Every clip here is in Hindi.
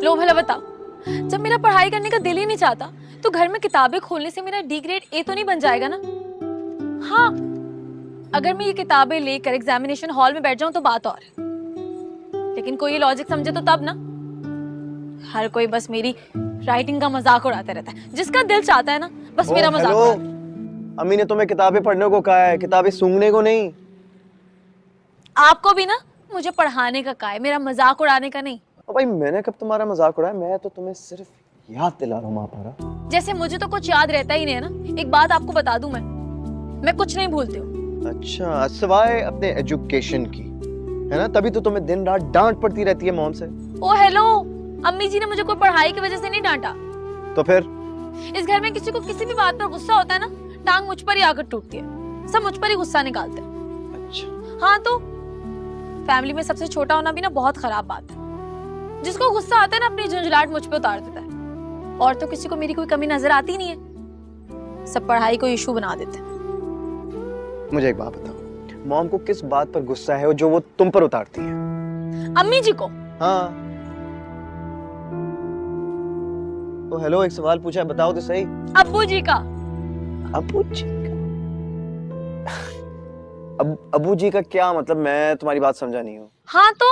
लो भला बताओ, जब मेरा पढ़ाई करने का दिल ही नहीं चाहता तो घर में किताबें खोलने से मेरा डी ग्रेड ए तो नहीं बन जाएगा ना। हाँ, अगर मैं ये किताबें लेकर एग्जामिनेशन हॉल में बैठ जाऊं तो बात और है, लेकिन कोई ये लॉजिक समझे तो तब ना। हर कोई बस मेरी राइटिंग का मजाक उड़ाते रहता है, जिसका दिल चाहता है ना बस मेरा मजाक उड़ाता है। अम्मी ने तुम्हें किताबें पढ़ने को कहा है, किताबें सूंघने को नहीं। आपको भी ना मुझे पढ़ाने का कहा है, मेरा मजाक उड़ाने का नहीं। ओ भाई, मैंने कब तुम्हारा मजाक उड़ाया? मैं तो तुम्हें सिर्फ याद दिला रहा हूँ महापारा। जैसे मुझे तो कुछ याद रहता ही नहीं है ना। एक बात आपको बता दूं, मैं कुछ नहीं भूलती हूँ। अच्छा, सिवाय अपने एजुकेशन की, है ना? तभी तो तुम्हें दिन रात डांट पड़ती रहती है मॉम से। ओ हेलो, अम्मी जी ने मुझे कोई पढ़ाई की वजह से नहीं डांटा। तो फिर इस घर में किसी को किसी भी बात पर गुस्सा होता है ना, टांग मुझ पर ही आकर टूटती है। सब मुझ पर ही गुस्सा निकालते हैं। अच्छा। हाँ तो फैमिली में सबसे छोटा होना भी ना बहुत खराब बात है। जिसको गुस्सा आता है ना अपनी झुंझलाहट मुझ पे उतार देता है। और तो किसी को मेरी कोई कमी नजर आती नहीं है, सब पढ़ाई को इशू बना देते हैं। मुझे एक बात बताओ, मॉम को किस बात पर गुस्सा है जो वो तुम पर उतारती है? अम्मी जी को। हाँ तो हेलो, एक सवाल पूछा है, बताओ तो सही। अब्बू जी का। अब्बू जी का? अब्बू जी का क्या मतलब? मैं तुम्हारी बात समझा नहीं हूँ। हाँ तो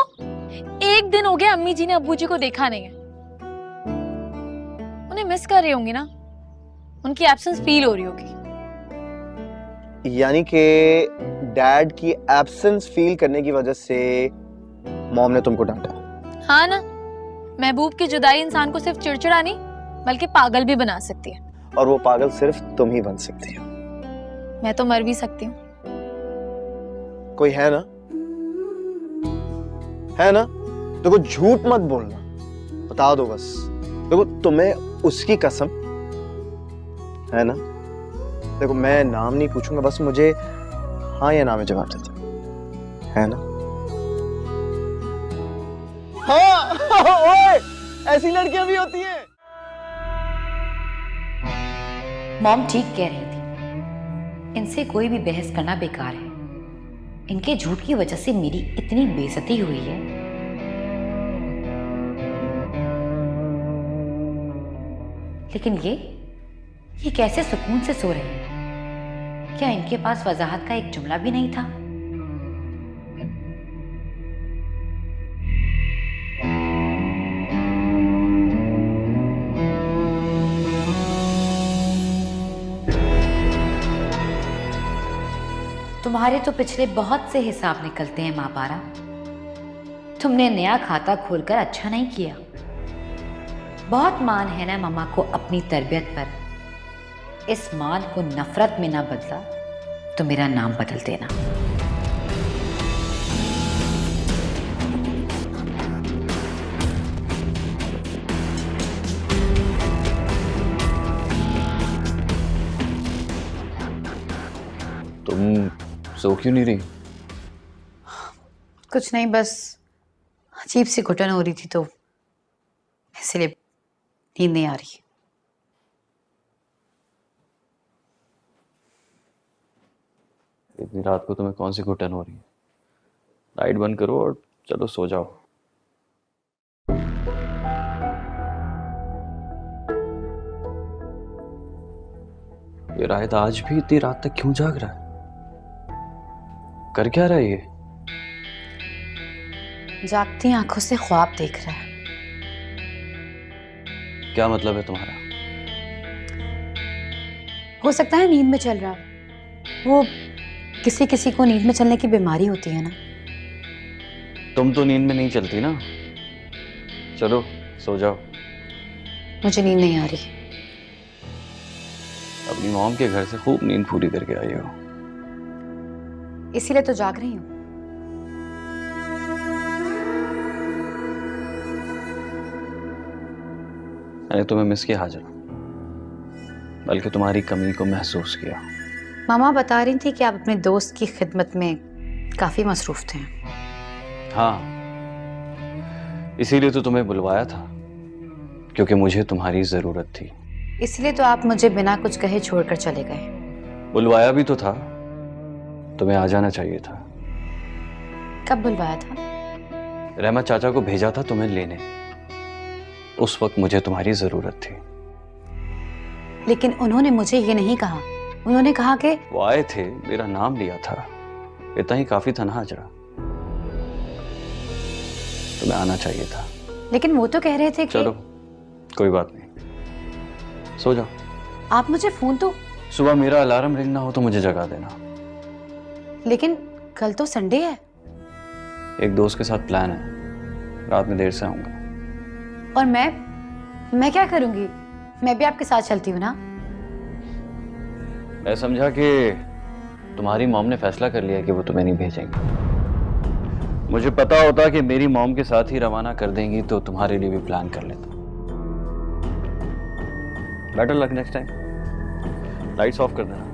एक दिन हो गया अम्मी जी ने अब्बू जी को देखा नहीं है। उन्हें मिस कर रही होंगी ना, उनकी एब्सेंस फील हो रही होगी। यानी कि डैड की एब्सेंस फील करने की वजह से मॉम ने तुमको डांटा? हाँ ना, महबूब की जुदाई इंसान को सिर्फ चिड़चिड़ा नहीं बल्कि पागल भी बना सकती है। और वो पागल सिर्फ तुम ही बन सकती हो। मैं तो मर भी सकती हूँ। कोई है ना? है ना? देखो, झूठ मत बोलना, बता दो बस। देखो, तुम्हें उसकी कसम है ना? देखो, मैं नाम नहीं पूछूंगा, बस मुझे हाँ या ना में जवाब दे दो, है ना? हाँ। ओए, ऐसी लड़कियां भी होती हैं। मॉम ठीक कह रही थी, इनसे कोई भी बहस करना बेकार है। इनके झूठ की वजह से मेरी इतनी बेइज्जती हुई है। लेकिन ये कैसे सुकून से सो रहे हैं? क्या इनके पास वजाहत का एक जुमला भी नहीं था? तुम्हारे तो पिछले बहुत से हिसाब निकलते हैं माँ पारा। तुमने नया खाता खोलकर अच्छा नहीं किया। बहुत मान है ना मम्मा को अपनी तरबियत पर। इस मान को नफरत में ना बदला तो मेरा नाम बदल देना। तुम सो क्यों नहीं रही? कुछ नहीं, बस अजीब सी घुटन हो रही थी तो इसलिए नींद नहीं आ रही। इतनी रात को तुम्हें कौन सी घुटन हो रही है? लाइट बंद करो और चलो सो जाओ। ये राहित आज भी इतनी रात तक क्यों जाग रहा है? कर क्या रहा है ये? जागती आंखों से ख्वाब देख रहा है। क्या मतलब है तुम्हारा? हो सकता है नींद में चल रहा हो। वो किसी किसी को नींद में चलने की बीमारी होती है ना। तुम तो नींद में नहीं चलती ना। चलो सो जाओ। मुझे नींद नहीं आ रही। अपनी मॉम के घर से खूब नींद पूरी करके आई हो। इसीलिए तो जाग रही हूँ। मैंने तुम्हें मिस किया हाजरा, बल्कि तुम्हारी कमी को महसूस किया। मामा बता रही थी कि आप अपने दोस्त की खिदमत में काफी मसरूफ थे। हाँ, इसीलिए तो तुम्हें बुलवाया था, क्योंकि मुझे तुम्हारी जरूरत थी। इसलिए तो आप मुझे बिना कुछ कहे छोड़कर चले गए। बुलवाया भी तो था, तुम्हें आ जाना चाहिए था। कब बुलवाया था? रहमत चाचा को भेजा था तुम्हें लेने। उस वक्त मुझे तुम्हारी जरूरत थी। लेकिन उन्होंने मुझे ये नहीं कहा। उन्होंने कहा कि वो आए थे, मेरा नाम लिया था, इतना ही काफी था ना हाजरा। तुम्हें आना चाहिए था। लेकिन वो तो कह रहे थे कि चलो कोई बात नहीं, सो जाओ। आप मुझे फोन तो। सुबह मेरा अलार्म रिंग ना हो तो मुझे जगा देना। लेकिन कल तो संडे है। एक दोस्त के साथ प्लान है, रात में देर से आऊंगा। और मैं क्या करूंगी? मैं भी आपके साथ चलती हूँ ना। मैं समझा कि तुम्हारी मॉम ने फैसला कर लिया कि वो तुम्हें नहीं भेजेंगे। मुझे पता होता कि मेरी मॉम के साथ ही रवाना कर देंगी तो तुम्हारे लिए भी प्लान कर लेता। Better luck next time. Lights off कर देना।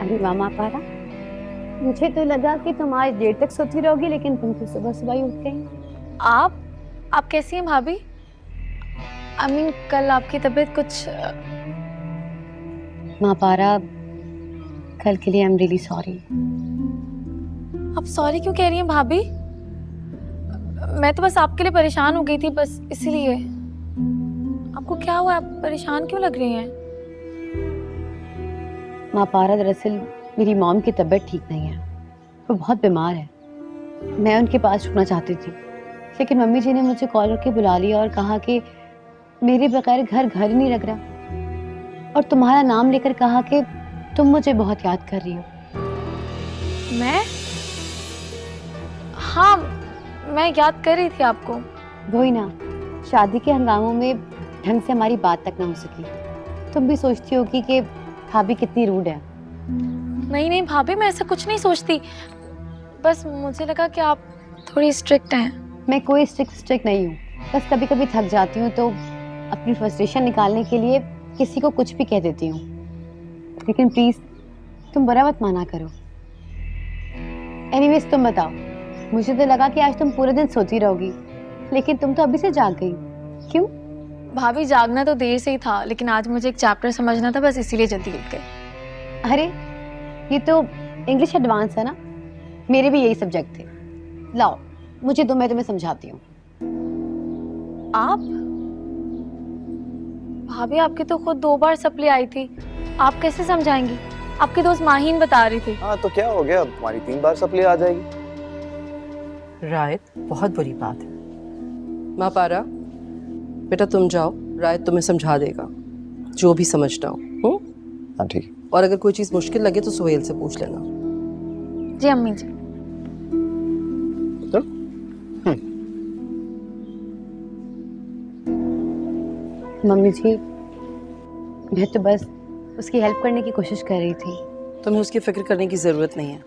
अरे मामा पारा, मुझे तो लगा कि तुम आज देर तक सोती रहोगी, लेकिन तुम तो सुबह सुबह ही उठ गई। आप कैसी हैं भाभी? आई मीन कल आपकी तबीयत कुछ माँ पारा, कल के लिए आई एम रियली सॉरी। आप सॉरी क्यों कह रही हैं भाभी? मैं तो बस आपके लिए परेशान हो गई थी, बस इसीलिए। आपको क्या हुआ? आप परेशान क्यों लग रही हैं? माँ पारा, दरअसल मेरी मॉम की तबीयत ठीक नहीं है, वो बहुत बीमार है। मैं उनके पास रुकना चाहती थी, लेकिन मम्मी जी ने मुझे कॉल करके बुला लिया और कहा कि मेरे बगैर घर घर ही नहीं लग रहा, और तुम्हारा नाम लेकर कहा कि तुम मुझे बहुत याद कर रही हो। मैं? हाँ, मैं याद कर रही थी आपको। वही ना, शादी के हंगामों में ढंग से हमारी बात तक ना हो सकी। तुम भी सोचती होगी कि भाभी कितनी रूड है। नहीं भाभी, मैं ऐसा कुछ नहीं सोचती, बस मुझे लगा कि आप थोड़ी स्ट्रिक्ट हैं। मैं कोई स्ट्रिक्ट नहीं हूँ, बस कभी कभी थक जाती हूँ तो अपनी फ्रस्ट्रेशन निकालने के लिए किसी को कुछ भी कह देती हूँ। लेकिन प्लीज तुम बुरा मत माना करो। एनीवेज तुम बताओ, मुझे तो लगा कि आज तुम पूरे दिन सोती रहोगी, लेकिन तुम तो अभी से जाग गई। क्यों? भाभी जागना तो देर से ही था, लेकिन आज मुझे एक चैप्टर समझना था, बस इसीलिए जल्दी उठ गई। अरे ये तो इंग्लिश एडवांस है ना, मेरे भी यही सब्जेक्ट थे। लाओ मुझे दो, मैं तुम्हें समझाती हूँ। आप? भाभी आपकी तो खुद 2 बार सप्ली आई थी, आप कैसे समझाएंगी? आपकी दोस्त माहीन बता रही थी। हाँ तो क्या हो गया, तुम्हारी 3 बार सप्ली आ जाएगी। रायत, बहुत बुरी बात है। माँ पारा, बेटा तुम जाओ, रायत तुम्हें समझा देगा जो भी समझना हो। हाँ ठीक है। और अगर कोई चीज मुश्किल लगे तो सोहेल से पूछ लेना। जी अम्मी जी। तो? मम्मी जी, मैं तो बस उसकी हेल्प करने की कोशिश कर रही थी। तुम्हें उसकी फिक्र करने की जरूरत नहीं है।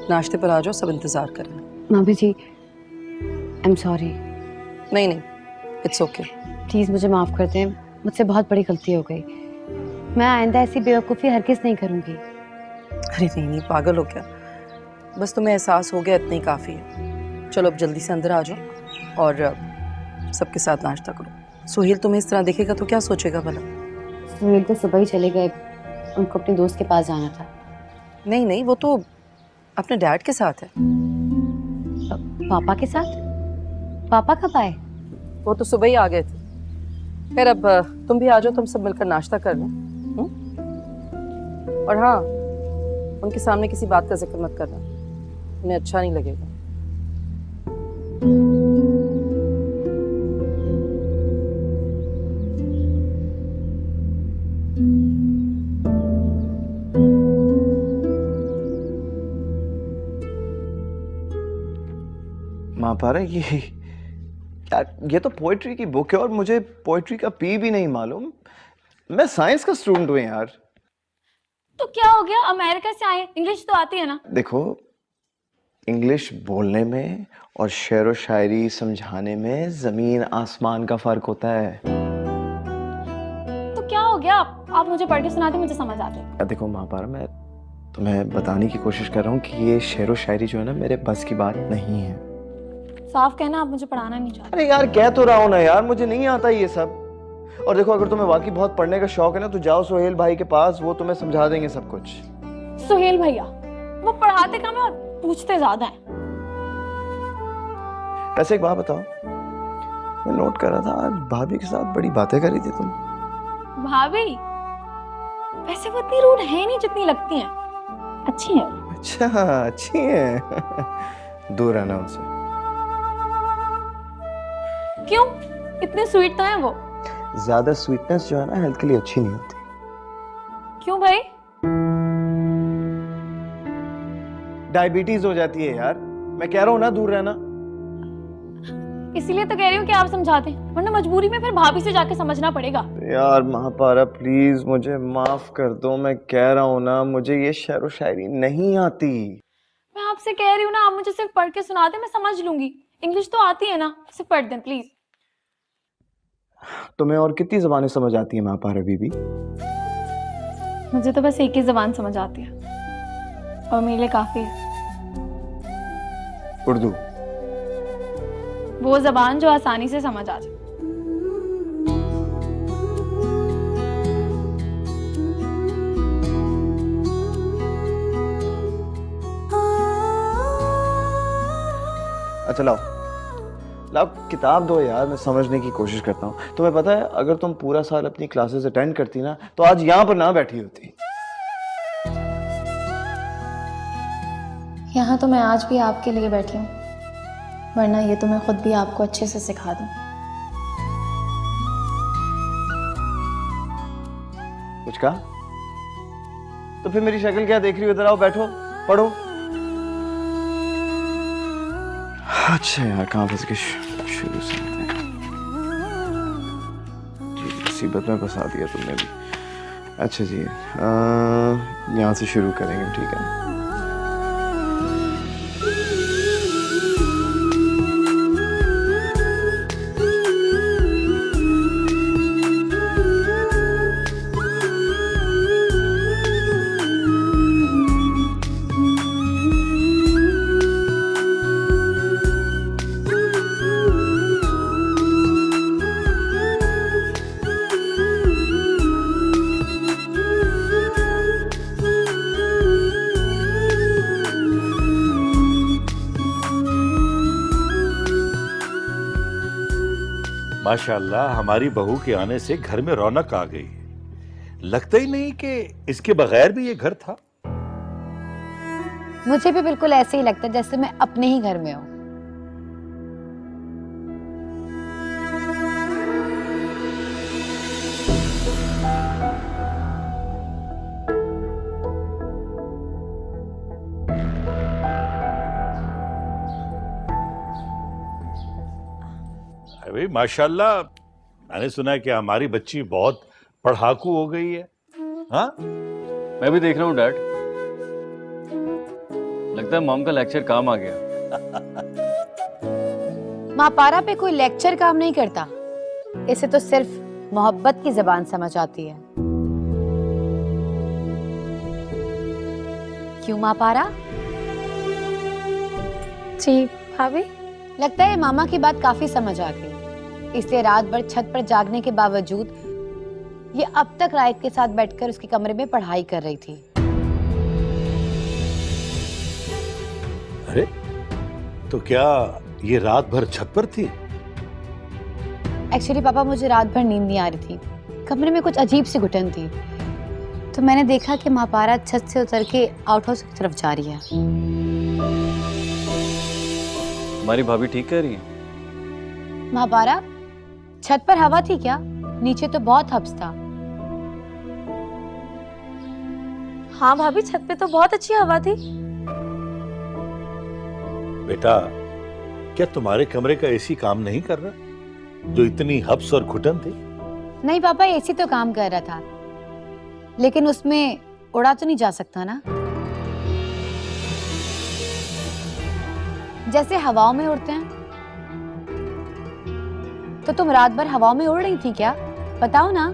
नाश्ते पर आ जाओ, सब इंतजार कर रहे हैं। Mummy ji, I am sorry. नहीं नहीं, इट्स ओके। प्लीज मुझे माफ कर दें, मुझसे बहुत बड़ी गलती हो गई। मैं आइंदा ऐसी बेवकूफ़ी हरगिज़ नहीं करूंगी। अरे नहीं नहीं, पागल हो क्या? बस तुम्हें एहसास हो गया, इतना ही काफ़ी है। चलो अब जल्दी से अंदर आ जाओ और सबके साथ नाश्ता करो। सोहेल तुम्हें इस तरह देखेगा तो क्या सोचेगा भला? सुहेल तो सुबह ही चले गए, उनको अपने दोस्त के पास जाना था। नहीं नहीं, वो तो अपने डैड के साथ है। पापा के साथ? पापा कब आए? वो तो सुबह ही आ गए थे। फिर अब तुम भी आ जाओ, तुम सब मिलकर नाश्ता कर लें। और हाँ, उनके सामने किसी बात का जिक्र मत करना, उन्हें अच्छा नहीं लगेगा। माँ पारा, ये यार ये तो पोइट्री की बुक है और मुझे पोइट्री का पी भी नहीं मालूम। मैं साइंस का स्टूडेंट हूँ यार। तो क्या हो गया, अमेरिका से आए, इंग्लिश तो आती है ना। देखो, इंग्लिश बोलने में और शेर व शायरी समझाने में जमीन आसमान का फर्क होता है। तो क्या हो गया, आप मुझे पढ़ के सुनाते, मुझे समझ आते। देखो माँ पारा, मैं तुम्हें बताने की कोशिश कर रहा हूँ कि ये शेर व शायरी जो है ना, मेरे बस की बात नहीं है। साफ कहना, आप मुझे पढ़ाना नहीं चाहते। अरे यार कह तो रहा हूँ ना यार, मुझे नहीं आता ये सब। और देखो, अगर तुम्हें वाकई बहुत पढ़ने का शौक है ना, तो जाओ सोहेल भाई के पास, वो तुम्हें समझा देंगे सब कुछ। सुहेल भैया वो पढ़ाते कम है और पूछते ज्यादा हैं। वैसे एक बात बताओ, मैं नोट कर रहा था आज भाभी के साथ बड़ी बातें करी थी तुम। भाभी वैसे वो इतनी रूड है नहीं जितनी लगती हैं, अच्छी है। अच्छा, अच्छी है। दूर रहना उनसे। क्यों, इतने स्वीट तो हैं वो। ज्यादा स्वीटनेस जो है ना, हेल्थ के लिए अच्छी नहीं होती। क्यों भाई? डायबिटीज हो जाती है यार। मैं कह रहा हूँ ना, दूर रहना। इसीलिए तो कह रही हूँ कि आप समझाते हैं, वरना मजबूरी में फिर भाभी से जाके समझना पड़ेगा। यार महापारा, प्लीज मुझे माफ कर दो। मैं कह रहा हूँ ना, मुझे ये शेर व शायरी नहीं आती। मैं आपसे कह रही हूँ ना, आप मुझे सिर्फ पढ़ के सुना दें, मैं समझ लूंगी। इंग्लिश तो आती है ना, सिर्फ पढ़ दें प्लीज। तुम्हें और कितनी जबानें समझ आती है महापारा बीबी? मुझे तो बस एक ही जबान समझ आती है और मेरे लिए काफी है। उर्दू। वो जबान जो आसानी से समझ आ जाए। अच्छा लाओ लाओ किताब दो यार, मैं समझने की कोशिश करता हूँ। तुम्हें पता है, अगर तुम पूरा साल अपनी क्लासेस अटेंड करती ना, तो आज यहाँ पर ना बैठी होती। यहाँ तो मैं आज भी आपके लिए बैठी हूँ, वरना ये तो मैं खुद भी आपको अच्छे से सिखा दूँ। कुछ कहा? तो फिर मेरी शक्ल क्या देख रही हो? इधर आओ, बैठो, पढ़ो। अच्छा यार, कहाँ फंस गए? शुरू से मुसीबत में फंसा दिया तुमने भी। अच्छा जी, यहाँ से शुरू करेंगे, ठीक है? माशाल्लाह, हमारी बहू के आने से घर में रौनक आ गई है। लगता ही नहीं कि इसके बगैर भी ये घर था। मुझे भी बिल्कुल ऐसे ही लगता है जैसे मैं अपने ही घर में हूँ। अरे माशाल्लाह, मैंने सुना है कि हमारी बच्ची बहुत पढ़ाकू हो गई है। हाँ, मैं भी देख रहा हूँ डैड, लगता है मॉम का लेक्चर काम आ गया। माँ पारा पे कोई लेक्चर काम नहीं करता, इसे तो सिर्फ मोहब्बत की जबान समझ आती है। क्यों माँ पारा? जी भाभी। लगता है मामा की बात काफी समझ आ गई, इसलिए रात भर छत पर जागने के बावजूद ये अब तक रायत के साथ बैठकर उसके कमरे में पढ़ाई कर रही थी। अरे तो क्या ये रात भर छत पर थी? एक्चुअली पापा, मुझे रात भर नींद नहीं आ रही थी, कमरे में कुछ अजीब सी घुटन थी, तो मैंने देखा कि महापारा छत से उतर के आउट हाउस की तरफ जा रही है। हमारी भाभी ठीक कह रही है? महापारा, छत पर हवा थी क्या? नीचे तो बहुत हब्स था। हाँ भाभी, छत पे तो बहुत अच्छी हवा थी। बेटा, क्या तुम्हारे कमरे का एसी काम नहीं कर रहा जो इतनी हब्स और घुटन थी? नहीं पापा, एसी तो काम कर रहा था, लेकिन उसमें उड़ा तो नहीं जा सकता ना, जैसे हवाओं में उड़ते हैं। तो तुम रात भर हवाओं में उड़ रही थी क्या? बताओ ना।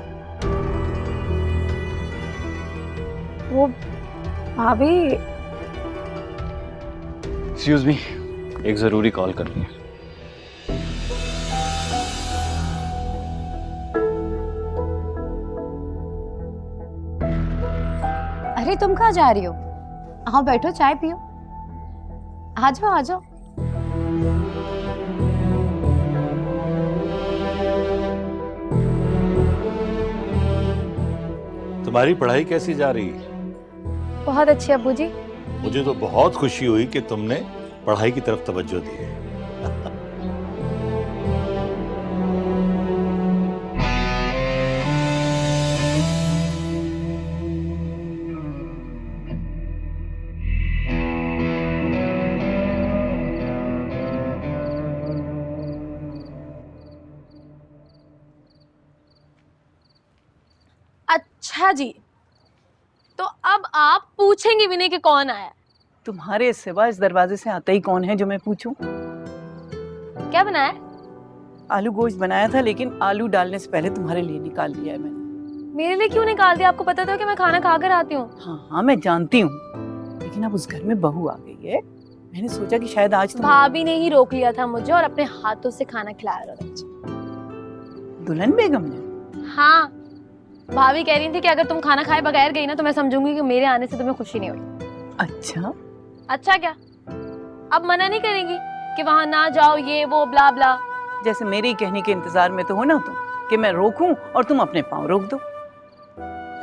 वो भाभी, एक्सक्यूज मी, एक जरूरी कॉल करनी है। अरे तुम कहाँ जा रही हो? आओ बैठो, चाय पियो। आ जाओ आ जाओ। तुम्हारी पढ़ाई कैसी जा रही है? बहुत अच्छी अब्बू जी। मुझे तो बहुत खुशी हुई कि तुमने पढ़ाई की तरफ तवज्जो दी है। अच्छा जी, तो अब आप पूछेंगे भी नहीं कि कौन आया। तुम्हारे सिवा इस दरवाजे से आता ही कौन है जो मैं पूछूं? क्या बनाया? आलू गोश्त बनाया था, लेकिन आलू डालने से पहले तुम्हारे लिए निकाल लिया है मैंने। मेरे लिए क्यों निकाल दिया? आपको पता था कि मैं खाना खा कर आती हूँ। हाँ हाँ, मैं जानती हूँ, लेकिन अब उस घर में बहू आ गई है, मैंने सोचा कि शायद आज तुम। भाभी ने ही रोक लिया था मुझे और अपने हाथों से खाना खिलाया था मुझे। दुल्हन बेगम ने? हाँ, भाभी कह रही थी कि अगर तुम खाना खाए बगैर गई ना तो मैं समझूंगी कि मेरे आने से तुम्हें खुशी नहीं हुई। अच्छा, अच्छा क्या? अब मना नहीं करेंगी कि वहां ना जाओ, ये वो ब्ला ब्ला? जैसे मेरे ही कहने के इंतजार में तो हो ना तुम, कि मैं रोकूं और तुम अपने पांव रोक दो।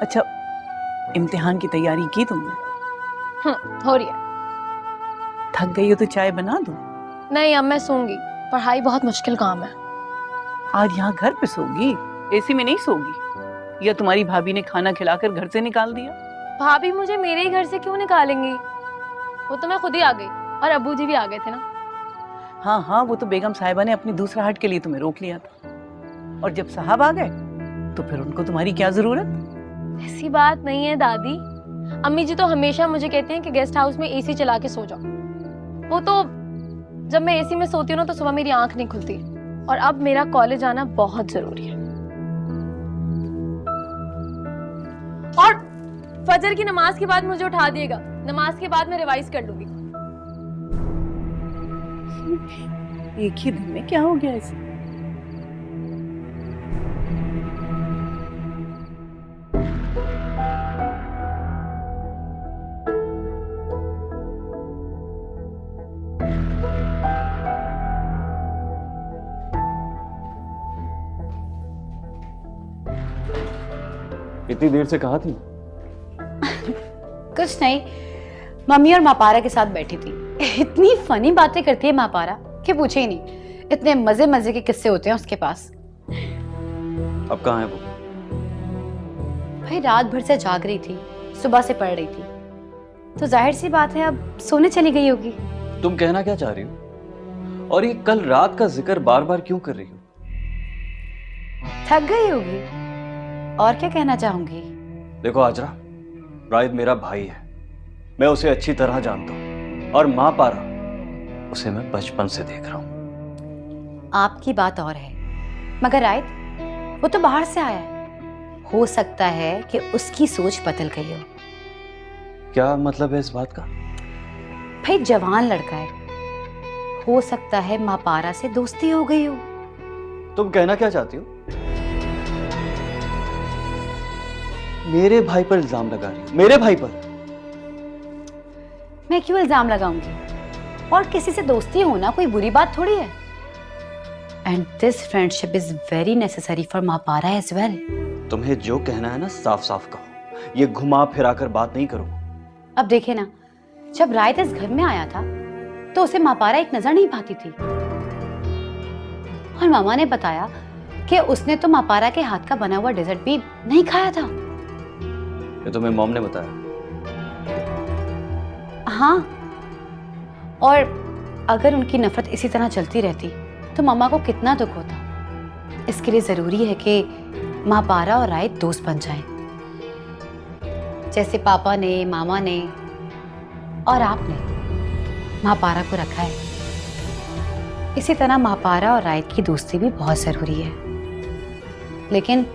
अच्छा, इम्तिहान की तैयारी की तुमने? हो रही है। थक गई हो तो चाय बना दो। नहीं, अब मैं सोऊंगी, पढ़ाई बहुत मुश्किल काम है। आज यहाँ घर पे सोगी, एसी में नहीं सोगी? या तुम्हारी भाभी ने खाना खिलाकर घर से निकाल दिया? भाभी मुझे मेरे ही घर से क्यों निकालेंगी? वो तो मैं खुद ही आ गई और अब्बू जी भी आ गए थे ना। हाँ हाँ, वो तो बेगम साहिबा ने अपनी दूसरा हट के लिए तुम्हें रोक लिया था, और जब साहब आ गए तो फिर उनको तुम्हारी क्या जरूरत? ऐसी बात नहीं है दादी। अम्मी जी तो हमेशा मुझे कहते हैं कि गेस्ट हाउस में एसी चला के सो जाओ। वो तो जब मैं एसी में सोती हूँ ना तो सुबह मेरी आंख नहीं खुलती, और अब मेरा कॉलेज आना बहुत जरूरी है। और फजर की नमाज के बाद मुझे उठा दिएगा, नमाज के बाद मैं रिवाइज कर लूंगी। एक ही दिन में क्या हो गया इसे? इतनी देर से कहाँ थी? कुछ नहीं, मम्मी और मापारा के साथ बैठी थी। इतनी फनी बातें करती है मापारा कि पूछे ही नहीं। इतने मजे मजे के किस्से होते हैं उसके पास। अब कहाँ है वो? भाई रात भर से जाग रही थी, सुबह से पढ़ रही थी, तो जाहिर सी बात है अब सोने चली गई होगी। तुम कहना क्या चाह रही हो? और ये कल रात का जिक्र बार बार क्यों कर रही हो? थक गई होगी, और क्या कहना चाहूंगी। देखो आजरा, राहिद मेरा भाई है, मैं उसे अच्छी तरह जानता हूँ, और माँ पारा उसे मैं बचपन से देख रहा हूँ। आपकी बात और है, मगर राहिद वो तो बाहर से आया है, हो सकता है कि उसकी सोच बदल गई हो। क्या मतलब है इस बात का? भाई जवान लड़का है, हो सकता है माँ पारा से दोस्ती हो गई हो। तुम कहना क्या चाहती हो? मेरे भाई पर इल्जाम लगा रही हो? मेरे भाई पर? मैं क्यों इल्जाम लगाऊंगी? और किसी से दोस्ती होना कोई बुरी बात थोड़ी है। And this friendship is very necessary for Mahpara as well. तुम्हें जो कहना है ना साफ साफ कहो, ये घुमा फिरा कर बात नहीं करूं। अब देखे ना, जब रायत इस घर में आया था तो उसे मापारा एक नजर नहीं पाती थी, और मामा ने बताया कि उसने तो मापारा के हाथ का बना हुआ डेजर्ट भी नहीं खाया था। ये तुम्हें मॉम ने बताया? हाँ, और अगर उनकी नफरत इसी तरह चलती रहती तो मामा को कितना दुख होता। इसके लिए जरूरी है कि मापारा और रायत दोस्त बन जाएं, जैसे पापा ने, मामा ने और आपने मापारा को रखा है। इसी तरह मापारा और रायत की दोस्ती भी बहुत जरूरी है। लेकिन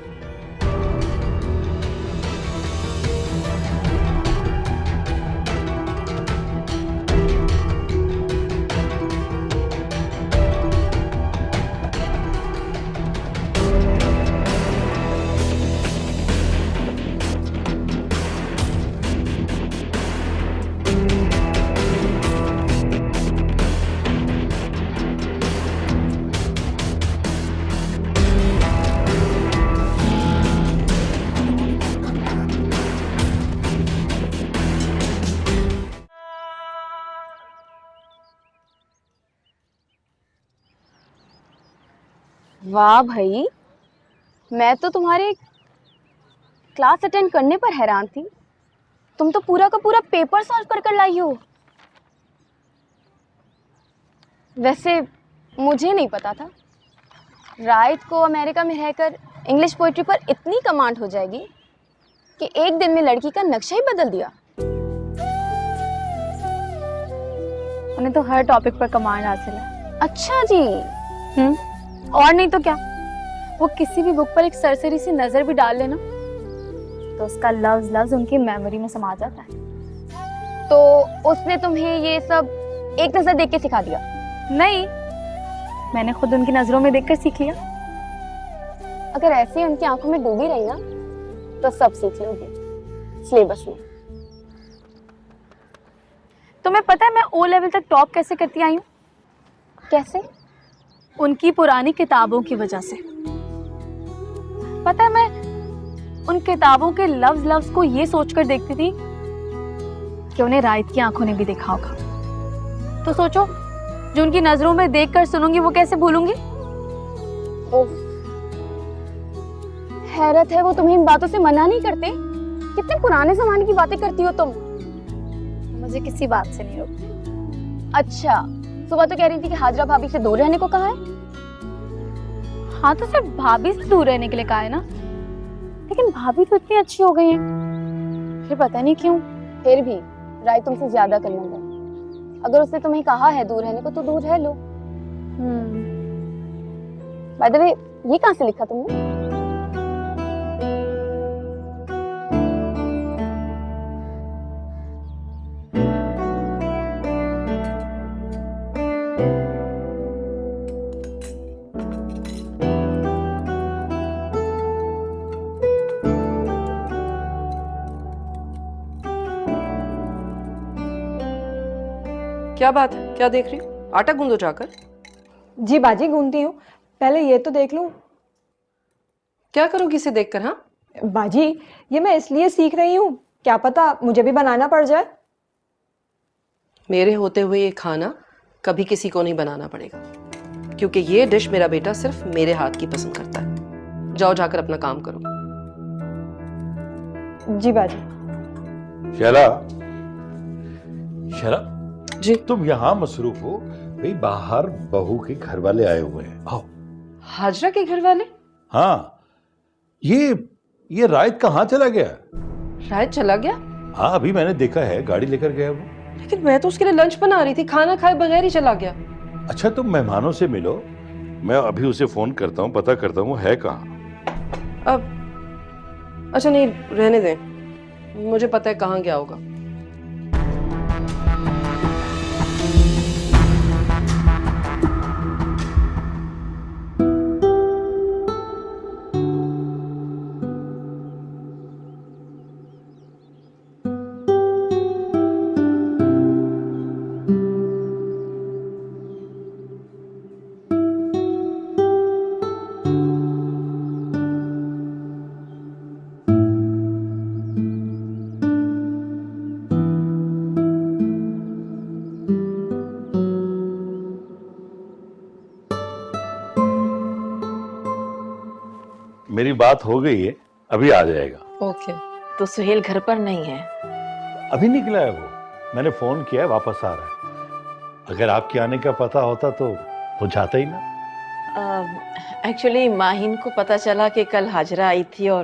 वाह भाई, मैं तो तुम्हारे क्लास अटेंड करने पर हैरान थी। तुम तो पूरा का पूरा पेपर सॉल्व कर कर लाई हो। वैसे मुझे नहीं पता था राइट को अमेरिका में रहकर इंग्लिश पोइट्री पर इतनी कमांड हो जाएगी कि एक दिन में लड़की का नक्शा ही बदल दिया। उन्हें तो हर टॉपिक पर कमांड हासिल है। अच्छा जी। और नहीं तो क्या, वो किसी भी बुक पर एक सरसरी सी नजर भी डाल लेना तो उसका लफ्ज लफ्ज उनकी मेमोरी में समा जाता है। तो उसने तुम्हें ये सब एक नजर देख के सिखा दिया? नहीं, मैंने खुद उनकी नजरों में देखकर सीख लिया। अगर ऐसे ही उनकी आंखों में डूबी रही ना तो सब सीख लोगे सिलेबस में। तुम्हें पता है मैं ओ लेवल तक टॉप कैसे करती आई हूँ? कैसे? उनकी पुरानी किताबों की वजह से। पता है मैं उन किताबों के लफ्ज लफ्ज को ये सोचकर देखती थी कि उन्हें रायत की आंखों ने भी देखा होगा। तो सोचो, जो उनकी नजरों में देखकर सुनूंगी वो कैसे भूलूंगी? हैरत है वो तुम्हें इन बातों से मना नहीं करते। कितने पुराने जमाने की बातें करती हो तुम। मुझे किसी बात से नहीं रोकती। अच्छा, सुबह तो कह रही थी कि हाजरा भाभी से दूर रहने को कहा है। हाँ, तो सिर्फ भाभी से दूर रहने के लिए कहा है ना, लेकिन भाभी तो इतनी अच्छी हो गई हैं, फिर पता नहीं क्यों। फिर भी राय तुमसे ज्यादा कलमंद है। अगर उसने तुम्हें कहा है दूर रहने को तो दूर रह लो। बाय द वे, ये कहाँ से लिखा तुमने? क्या बात है, क्या देख रही हो? आटा गूंदो जाकर। जी बाजी, गूंदती हूँ। पहले ये तो देख लूं। क्या करोगी इसे देखकर? हाँ बाजी, ये मैं इसलिए सीख रही हूँ, क्या पता मुझे भी बनाना पड़ जाए। मेरे होते हुए ये खाना कभी किसी को नहीं बनाना पड़ेगा, क्योंकि ये डिश मेरा बेटा सिर्फ मेरे हाथ की पसंद करता है। जाओ जाकर अपना काम करो। जी बाजी। शैला, शैला जी। तुम यहाँ मसरूफ हो, भाई बाहर बहू के घर वाले आए हुए हैं। आओ। हाजरा के घर वाले? हाँ, ये रायत कहाँ चला गया? रायत चला गया? हाँ, अभी मैंने देखा है, गाड़ी लेकर गया वो। लेकिन मैं तो उसके लिए लंच बना रही थी, खाना खाए बगैर ही चला गया। अच्छा, तुम मेहमानों से मिलो, मैं अभी उसे फोन करता हूँ, पता करता हूँ है कहाँ। अब अच्छा नहीं, रहने दें, मुझे पता है कहाँ गया होगा। मेरी बात हो गई है, अभी आ जाएगा। ओके। तो सुहेल घर पर नहीं है? अभी निकला है वो, मैंने फोन किया है, वापस आ रहा है। अगर आपके आने का पता होता तो वो जाता ही ना। एक्चुअली माहिन को पता चला कि कल हाजरा आई थी और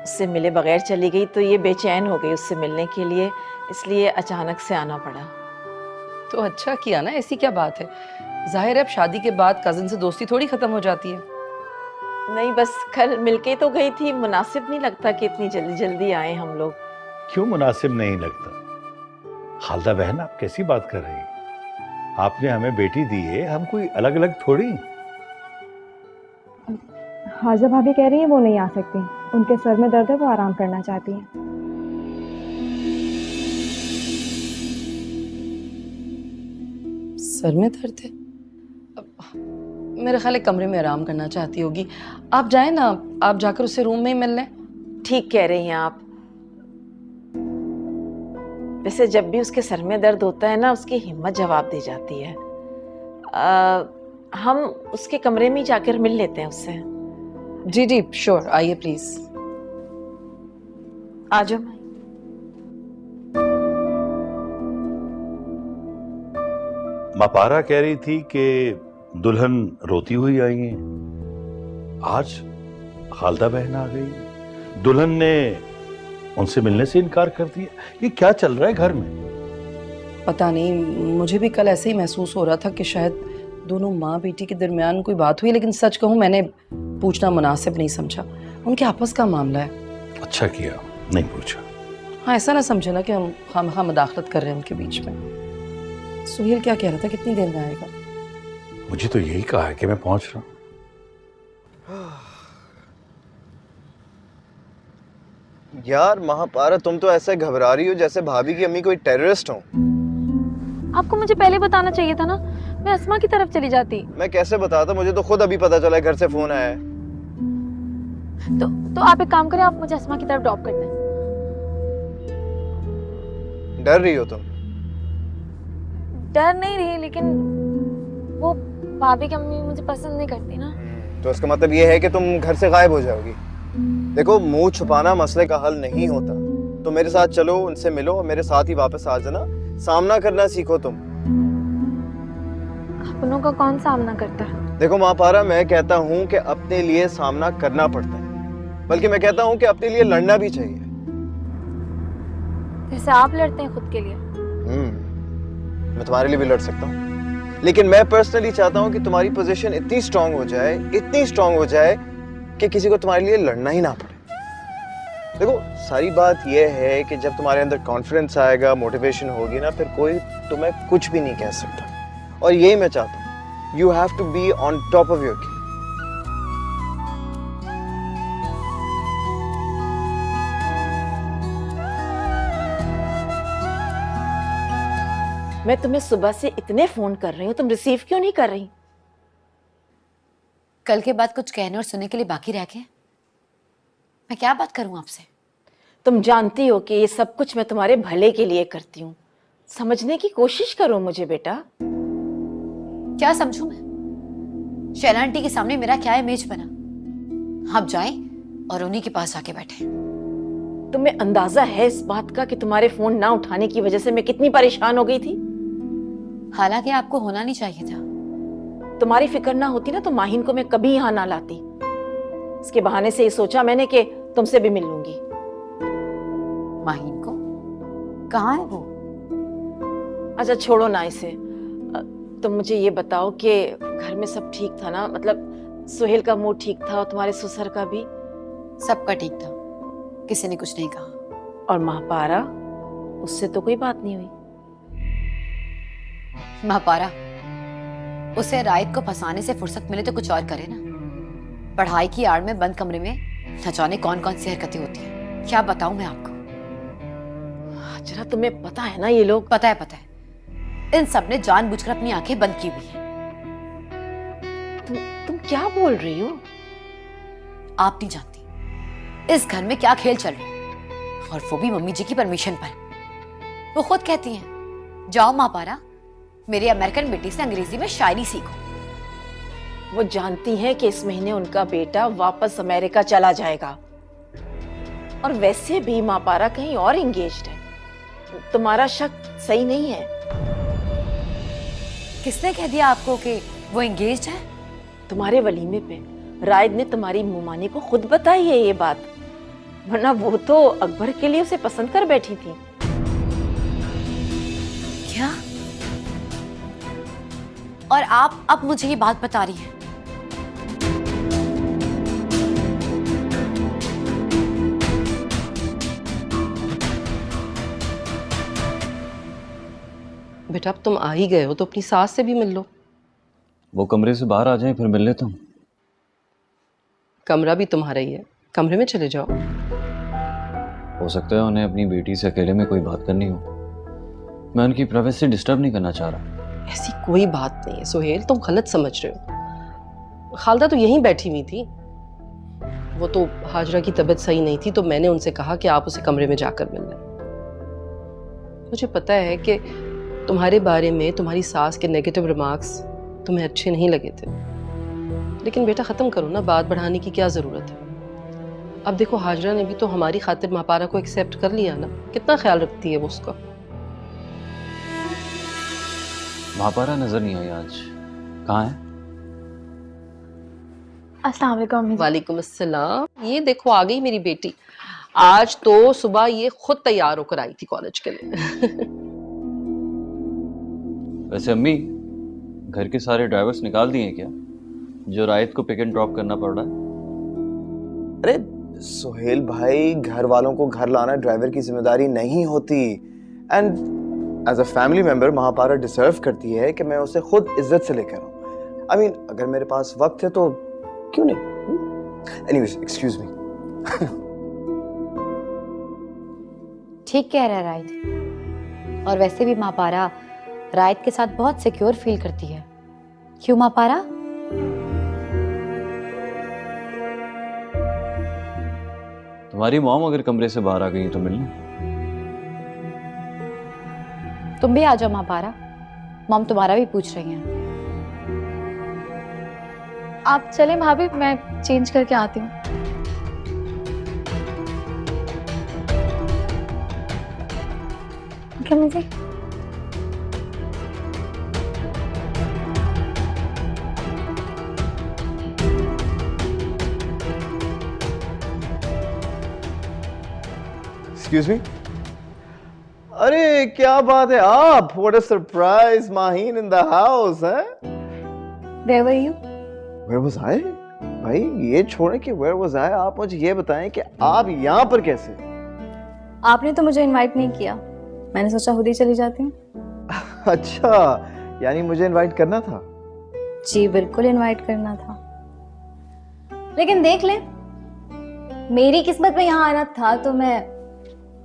उससे मिले बगैर चली गई, तो ये बेचैन हो गई उससे मिलने के लिए, इसलिए अचानक से आना पड़ा। तो अच्छा किया ना, ऐसी क्या बात है। जाहिर है अब शादी के बाद कजिन से दोस्ती थोड़ी खत्म हो जाती है। नहीं, बस कल मिलके तो गई थी, मुनासिब नहीं लगता कि इतनी जल्दी जल्दी आए हम लोग। क्यों मुनासिब नहीं लगता? खालदा बहन, आप कैसी बात कर रही हैं? आपने हमें बेटी दी है, हम कोई अलग अलग थोड़ी। हाजा भाभी कह रही हैं वो नहीं आ सकती, उनके सर में दर्द है, वो आराम करना चाहती हैं। सर में दर्द है? मेरे ख्याल है कमरे में आराम करना चाहती होगी। आप जाएं ना, आप जाकर उससे रूम में ही मिल लें। ठीक कह रही हैं आप। वैसे जब भी उसके सर में दर्द होता है ना, उसकी हिम्मत जवाब दे जाती है। हम उसके कमरे में ही जाकर मिल लेते हैं उससे। जी जी श्योर, आइए प्लीज। आ जाओ। मापारा कह रही थी कि दुल्हन रोती हुई आई है। आज खालदा बहन आ गई, दुल्हन ने उनसे मिलने से इनकार कर दिया। ये क्या चल रहा है घर में? पता नहीं, मुझे भी कल ऐसे ही महसूस हो रहा था कि शायद दोनों माँ बेटी के दरमियान कोई बात हुई, लेकिन सच कहूँ मैंने पूछना मुनासिब नहीं समझा। उनके आपस का मामला है। अच्छा किया नहीं पूछा। हाँ, ऐसा ना समझे ना कि हम मदाखलत कर रहे हैं उनके बीच में। सुहेल क्या कह रहा था, कितनी देर में आएगा? मुझे तो यही कहा है कि मैं पहुंच रहा हूं। यार महापारा, तुम तो ऐसे घबरा रही हो जैसे भाभी की अम्मी कोई टेररिस्ट हो। आपको मुझे पहले बताना चाहिए था ना, मैं अस्मा की तरफ चली जाती। मैं कैसे बताता, मुझे तो खुद अभी पता चला है, घर से फोन आया है। तो आप एक काम करें, आप मुझे अस्मा की तरफ ड्रॉप कर दें। डर रही हो तुम? डर नहीं रही, लेकिन वो भाभी की अम्मी मुझे पसंद नहीं करती ना। तो इसका मतलब ये है कि तुम घर से गायब हो जाओगी। देखो, मुंह छुपाना मसले का हल नहीं होता। तो मेरे साथ चलो, उनसे मिलो और मेरे साथ ही वापस आ जाना। सामना करना सीखो तुम। अपनों का कौन सामना करता है? देखो महापारा, मैं कहता हूँ कि अपने लिए सामना करना पड़ता है, बल्कि मैं कहता हूँ कि अपने लिए लड़ना भी चाहिए। जैसे आप लड़ते हैं खुद के लिए। मैं तुम्हारे लिए भी लड़ सकता हूँ, लेकिन मैं पर्सनली चाहता हूँ कि तुम्हारी पोजीशन इतनी स्ट्रांग हो जाए, इतनी स्ट्रांग हो जाए कि किसी को तुम्हारे लिए लड़ना ही ना पड़े। देखो, सारी बात यह है कि जब तुम्हारे अंदर कॉन्फिडेंस आएगा, मोटिवेशन होगी ना, फिर कोई तुम्हें कुछ भी नहीं कह सकता। और यही मैं चाहता हूँ। You have to be on top of your game. मैं तुम्हें सुबह से इतने फोन कर रही हूँ, तुम रिसीव क्यों नहीं कर रही? कल के बाद कुछ कहने और सुनने के लिए बाकी रह गए? मैं क्या बात करूं आपसे? तुम जानती हो कि ये सब कुछ मैं तुम्हारे भले के लिए करती हूँ। समझने की कोशिश करो मुझे बेटा। क्या समझूं मैं? शैला आंटी के सामने मेरा क्या इमेज बना? आप जाएं और उन्हीं के पास आके बैठे। तुम्हें अंदाजा है इस बात का कि तुम्हारे फोन ना उठाने की वजह से मैं कितनी परेशान हो गई थी? हालांकि आपको होना नहीं चाहिए था। तुम्हारी फिक्र ना होती ना तो माहिन को मैं कभी यहाँ ना लाती। इसके बहाने से ये सोचा मैंने कि तुमसे भी मिल लूंगी। माहिन को? कहाँ है वो? अच्छा छोड़ो ना इसे। तुम मुझे ये बताओ कि घर में सब ठीक था ना? मतलब सुहेल का मूड ठीक था और तुम्हारे ससुर का भी? सबका ठीक था, किसी ने कुछ नहीं कहा। और महापारा, उससे तो कोई बात नहीं हुई? महापारा, उसे रायत को फंसाने से फुर्सत मिले तो कुछ और करे ना। पढ़ाई की आड़ में बंद कमरे में न जाने कौन कौन सी हरकतें होती हैं। क्या बताऊं मैं आपको? जरा तुम्हें पता है ना ये लोग? पता है। इन सब ने जानबूझकर अपनी आंखें बंद की हुई हैं। तुम क्या बोल रही हो? आप नहीं जानती इस घर में क्या खेल चल रहा है, और वो भी मम्मी जी की परमिशन पर। वो खुद कहती हैं, जाओ माँ पारा, मेरी अमेरिकन बेटी से अंग्रेजी में शायरी सीखो। वो जानती हैं कि इस महीने उनका बेटा वापस अमेरिका चला जाएगा। और वैसे भी माँ पारा कहीं और एंगेज्ड है। तुम्हारा शक सही नहीं है। किसने कह दिया आपको कि वो एंगेज्ड है? तुम्हारे वलीमे पे रायद ने तुम्हारी मुमानी को खुद बताई है ये बात, वरना वो तो अकबर के लिए उसे पसंद कर बैठी थी। क्या? और आप अब मुझे ये बात बता रही हैं? बेटा अब तुम आ ही गए हो तो अपनी सास से भी मिल लो। वो कमरे से बाहर आ जाएं, फिर मिल लेता हूँ। कमरा भी तुम्हारा ही है, कमरे में चले जाओ। हो सकता है उन्हें अपनी बेटी से अकेले में कोई बात करनी हो। मैं उनकी प्राइवेसी डिस्टर्ब नहीं करना चाह रहा। ऐसी कोई बात नहीं है सोहेल, तुम गलत समझ रहे हो। खालदा तो यहीं बैठी हुई थी। वो तो हाजरा की तबीयत सही नहीं थी तो मैंने उनसे कहा कि आप उसे कमरे में जाकर मिल लें। मुझे पता है कि तुम्हारे बारे में तुम्हारी सास के नेगेटिव रिमार्क्स तुम्हें अच्छे नहीं लगे थे, लेकिन बेटा ख़त्म करो ना, बात बढ़ाने की क्या ज़रूरत है। अब देखो हाजरा ने भी तो हमारी खातिर मापारा को एक्सेप्ट कर लिया ना, कितना ख्याल रखती है वो उसका। महापारा नजर नहीं आई आज, कहाँ है? अस्सलाम वालेकुम अम्मी जी। वालेकुम अस्सलाम। ये देखो आ गई मेरी बेटी। आज तो सुबह ये खुद तैयार होकर आई थी कॉलेज के लिए। वैसे अम्मी, घर के सारे ड्राइवर्स निकाल दिए क्या, जो रायत को पिक एंड ड्रॉप करना पड़ रहा है? अरे सुहेल भाई, घर वालों को घर लाना ड्राइवर की जिम्मेदारी नहीं होती। And as a family member Mahpara deserve करती है कि मैं उसे खुद इज्जत से लेकर आऊं। आई मीन अगर मेरे पास वक्त है तो क्यों नहीं। Anyways excuse me. ठीक कह रहा है रायत। और वैसे भी मापारा रायत के साथ बहुत सिक्योर फील करती है। क्यों मापारा? तुम्हारी मॉम अगर कमरे से बाहर आ गई तो मिलना। तुम भी आ जाओ मापारा, मॉम तुम्हारा भी पूछ रही हैं। आप चलें भाभी, मैं चेंज करके आती हूँ। क्या मुझे एक्सक्यूज मी। अरे क्या बात है आप, what a surprise, Maheen in the house है। Where were you? Where was I? भाई ये छोड़े कि where was I, आप मुझे ये बताएं कि आप यहाँ पर कैसे? आपने तो मुझे इनवाइट नहीं किया, मैंने सोचा खुद ही चली जाती हूँ। अच्छा, यानी मुझे इनवाइट करना था? जी बिल्कुल इनवाइट करना था, लेकिन देख ले मेरी किस्मत में यहाँ आना था तो मैं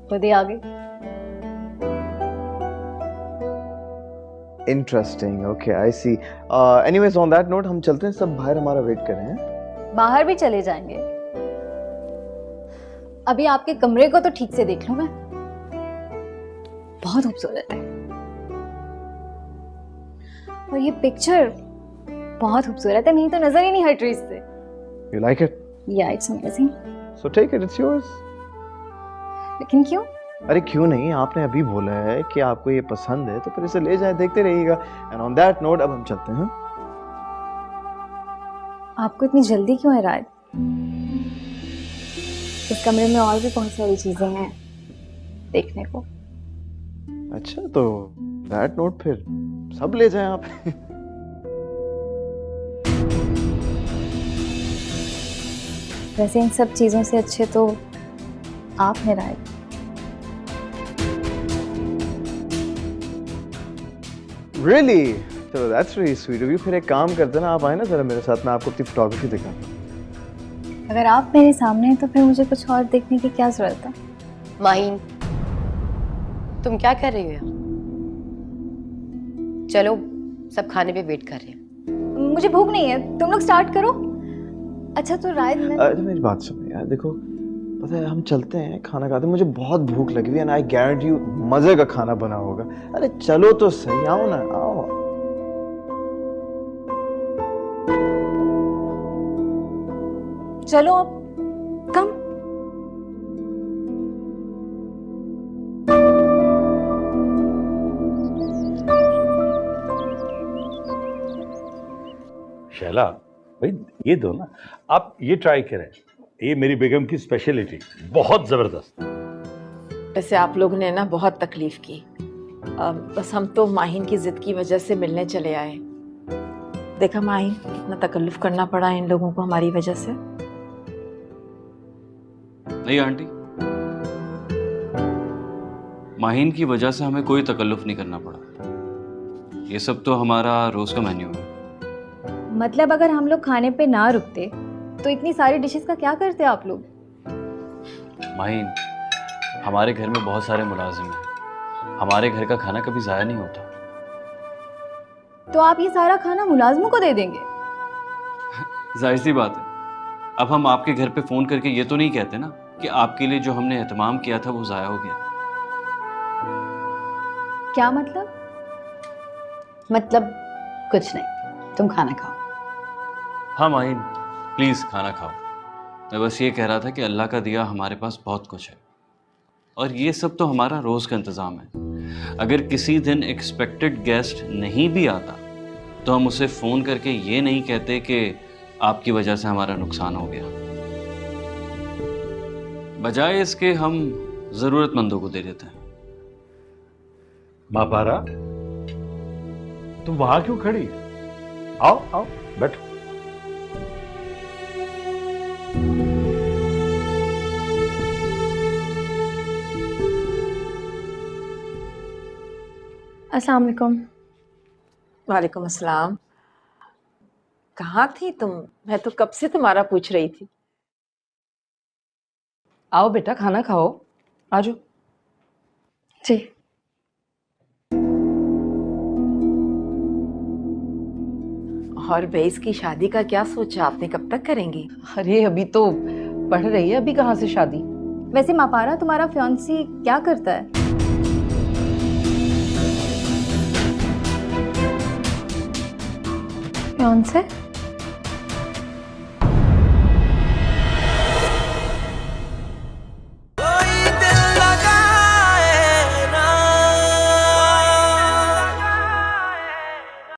खुद ही आ गई। Interesting, okay I see. Anyways on that note हम चलते हैं, सब बाहर हमारा वेट कर रहे हैं। बाहर भी चले जाएंगे, अभी आपके कमरे को तो ठीक से देख लूं मैं, बहुत खूबसूरत है। और ये पिक्चर बहुत खूबसूरत है, नहीं तो नजर ही नहीं हट रही इससे। You like it? Yeah, it's amazing. So take it, it's yours. लेकिन क्यों? अरे क्यों नहीं, आपने अभी बोला है कि आपको ये पसंद है तो फिर इसे ले जाएं, देखते रहिएगा। एंड ऑन दैट नोट अब हम चलते हैं। आपको इतनी जल्दी क्यों है राज? इस कमरे में और भी बहुत सारी चीजें हैं देखने को। अच्छा तो दैट नोट फिर सब ले जाएं आप। वैसे इन सब चीजों से अच्छे तो आप हैं राज। Really? चलो that's really sweet of you। फिर एक काम करते ना, आप आए ना जरा मेरे साथ, मैं आपको अपनी फोटोग्राफी दिखाता हूँ। अगर आप मेरे सामने हैं तो फिर मुझे कुछ और देखने की क्या जरूरत है? माहीन, तुम क्या कर रही हो यहाँ? चलो, सब खाने पे वेट कर रहे हैं। मुझे भूख नहीं है, तुम लोग स्टार्ट करो। अच्छा तो राज अरे मेरी बात सुनो यार, देखो पता है हम चलते हैं खाना खाते हैं, मुझे बहुत भूख लगी हुई है, आई गारंटी यू मजे का खाना बना होगा। अरे चलो तो सही, आओ ना आओ। चलो अब कम। शैला भाई ये दो ना, आप ये ट्राई करें, ये मेरी बेगम की स्पेशलिटी, बहुत जबरदस्त। वैसे आप लोगों ने ना बहुत तकलीफ की, बस हम तो माहिन की जिद की वजह से मिलने चले आए। देखा माहिन, कितना तकल्लुफ करना पड़ा इन लोगों को हमारी वजह से। नहीं आंटी, माहिन की वजह से हमें कोई तकल्लुफ नहीं करना पड़ा। ये सब तो हमारा रोज का मेन्यू है। मतलब अगर हम लोग खाने पे ना रुकते तो इतनी सारी डिशेस का क्या करते आप लोग? माहिन, हमारे घर में बहुत सारे मुलाजिम हैं, हमारे घर का खाना कभी ज़ाया नहीं होता। तो आप ये सारा खाना मुलाजमों को दे देंगे? जाहिर सी बात है, अब हम आपके घर पे फ़ोन करके ये तो नहीं कहते ना कि आपके लिए जो हमने एहतमाम किया था वो ज़ाया हो गया। क्या मतलब? मतलब कुछ नहीं, तुम खाना खाओ। हाँ माहिन, प्लीज़ खाना खाओ। मैं बस ये कह रहा था कि अल्लाह का दिया हमारे पास बहुत कुछ है, और ये सब तो हमारा रोज़ का इंतज़ाम है। अगर किसी दिन एक्सपेक्टेड गेस्ट नहीं भी आता तो हम उसे फ़ोन करके ये नहीं कहते कि आपकी वजह से हमारा नुकसान हो गया। बजाय इसके हम ज़रूरतमंदों को दे देते हैं। माँ पारा, तुम वहां क्यों खड़ी है? आओ आओ बैठो। अस्सलाम वालेकुम। वालेकुम अस्सलाम। कहाँ थी तुम? मैं तो कब से तुम्हारा पूछ रही थी। आओ बेटा खाना खाओ, आ जाओ। जी। और वेस की शादी का क्या सोचा आपने, कब तक करेंगी? अरे अभी तो पढ़ रही है, अभी कहाँ से शादी। वैसे मापारा, तुम्हारा फियांसी क्या करता है? फियांसे?